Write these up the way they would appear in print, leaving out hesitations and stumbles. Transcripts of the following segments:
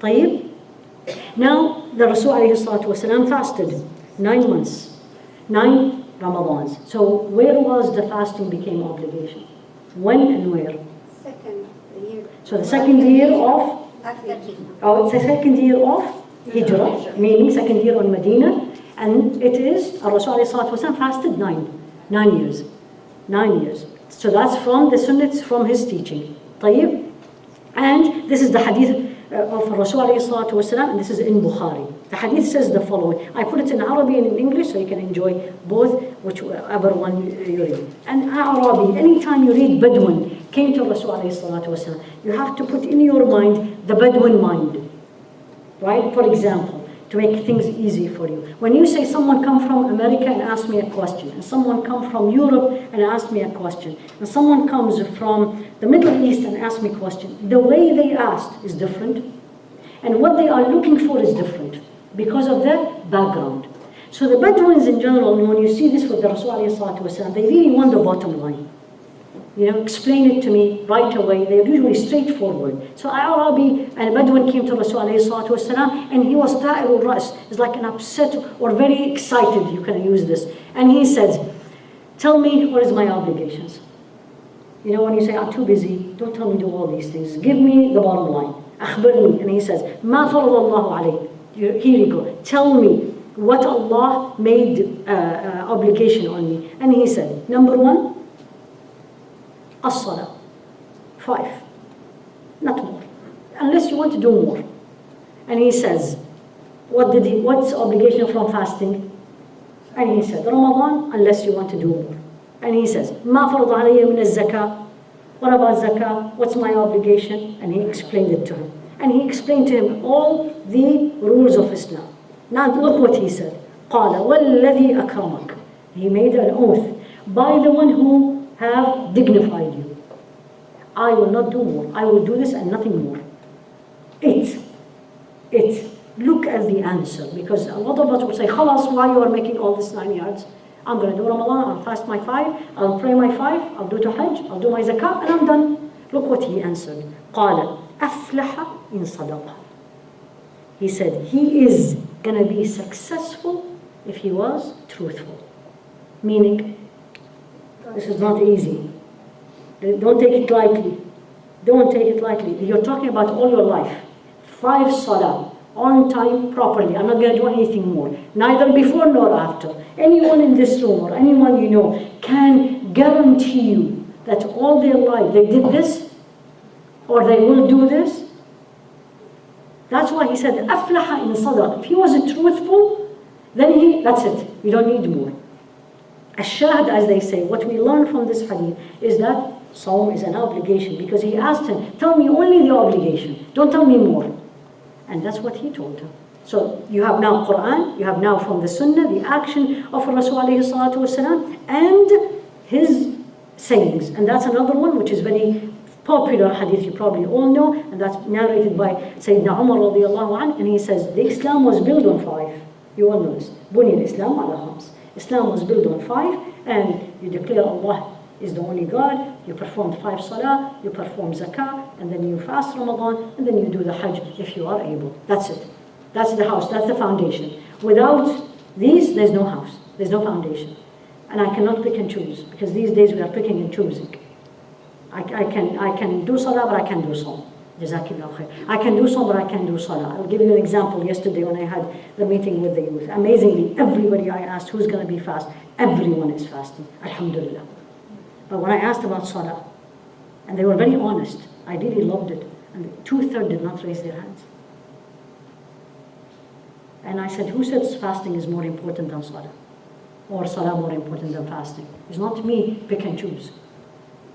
طيب. Now the Rasul ﷺ fasted 9 months, 9 Ramadans. So where was the fasting became obligation? When and where? Second year. So the second year of, it's the second year of Hijrah, meaning second year on Medina, and it is, Rasul ﷺ fasted 9 years. 9 years. So that's from the sunnahs, from his teaching. طيب. And this is the hadith of Rasul ﷺ, and this is in Bukhari. The hadith says the following. I put it in Arabic and in English so you can enjoy both, whichever one you read. And Arabic, anytime you read Bedouin, came to Rasul ﷺ, you have to put in your mind the Bedouin mind. Right? For example, to make things easy for you. When you say someone come from America and ask me a question, and someone come from Europe and ask me a question, and someone comes from the Middle East and ask me a question, the way they asked is different, and what they are looking for is different because of their background. So the Bedouins in general, when you see this with the Rasul ﷺ, they really want the bottom line. You know, explain it to me right away. They're usually straightforward. So Arabi and Bedouin came to Rasul ﷺ, and he was ta'il al-ras. It's like an upset or very excited, you can use this. And he says, tell me what is my obligations. You know, when you say, I'm too busy, don't tell me do all these things. Give me the bottom line. أخبرني. And he says, ما فرض الله عليك. Here you go. Tell me what Allah made obligation on me. And he said, number 1, as-salah. 5. Not more. Unless you want to do more. And he says, what's obligation from fasting? And he said, Ramadan, unless you want to do more. And he says, ما فرض علي من الزكاة. What about zakah? What's my obligation? And he explained it to him. And he explained to him all the rules of Islam. Now look what he said. قال والذي أكرمك. He made an oath by the one who have dignified you. I will not do more. I will do this and nothing more. Look at the answer, because a lot of us will say, khalas, why you are making all this 9 yards? I'm going to do Ramadan, I'll fast my 5, I'll pray my 5, I'll do to Hajj, I'll do my zakah, and I'm done. Look what he answered. قال أفلح إن صدق. He said, he is going to be successful if he was truthful. Meaning, this is not easy. Don't take it lightly. Don't take it lightly. You're talking about all your life. 5 salah, on time, properly. I'm not going to do anything more. Neither before nor after. Anyone in this room or anyone you know can guarantee you that all their life they did this or they will do this. That's why he said, أَفْلَحَ إِنْ صَدَقَ. If he was truthful, then that's it. You don't need more. Ash-shahid, as they say, what we learn from this hadith is that Sawm is an obligation, because he asked him, tell me only the obligation, don't tell me more. And that's what he told him. So you have now Quran, you have now from the Sunnah, the action of Rasul alayhi salatu wasalam, and his sayings. And that's another one which is very popular hadith, you probably all know, and that's narrated by Sayyidina Umar radiallahu anh, and he says, the Islam was built on 5. You all know this. Buni al-Islam ala khams. Islam was built on 5, and you declare Allah is the only God, you perform 5 salah, you perform zakah, and then you fast Ramadan, and then you do the hajj if you are able. That's it. That's the house, that's the foundation. Without these, there's no house, there's no foundation. And I cannot pick and choose, because these days we are picking and choosing. I can do salah, but I can't do salah. Jazakillah khair. I can do salah, but I can't do salah. I'll give you an example. Yesterday when I had the meeting with the youth, amazingly, everybody I asked who's going to be fast, everyone is fasting, alhamdulillah. But when I asked about salah, and they were very honest, I really loved it, and 2/3 did not raise their hands. And I said, who says fasting is more important than salah? Or salah more important than fasting? It's not me, pick and choose.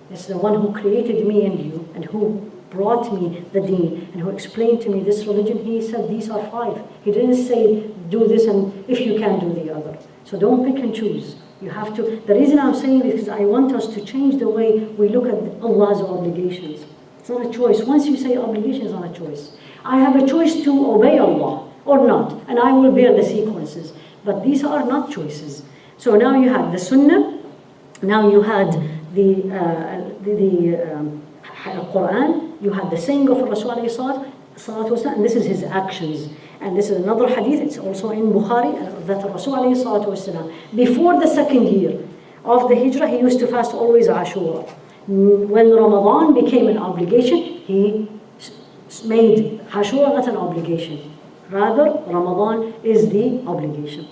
It's the one who created me and you, and who brought me the deen, and who explained to me this religion. He said these are 5. He didn't say do this and if you can do the other. So don't pick and choose. You have to. The reason I'm saying this is I want us to change the way we look at Allah's obligations. It's not a choice. Once you say obligation, it's not a choice. I have a choice to obey Allah or not, and I will bear the sequences. But these are not choices. So now you had the Sunnah, now you had the Quran, you had the saying of Rasul alayhi salat, and this is his actions. And this is another hadith, it's also in Bukhari, that Rasul alayhi salatu wasalam, before the second year of the Hijrah, he used to fast always Ashura. When Ramadan became an obligation, he made Ashura not an obligation. Rather, Ramadan is the obligation.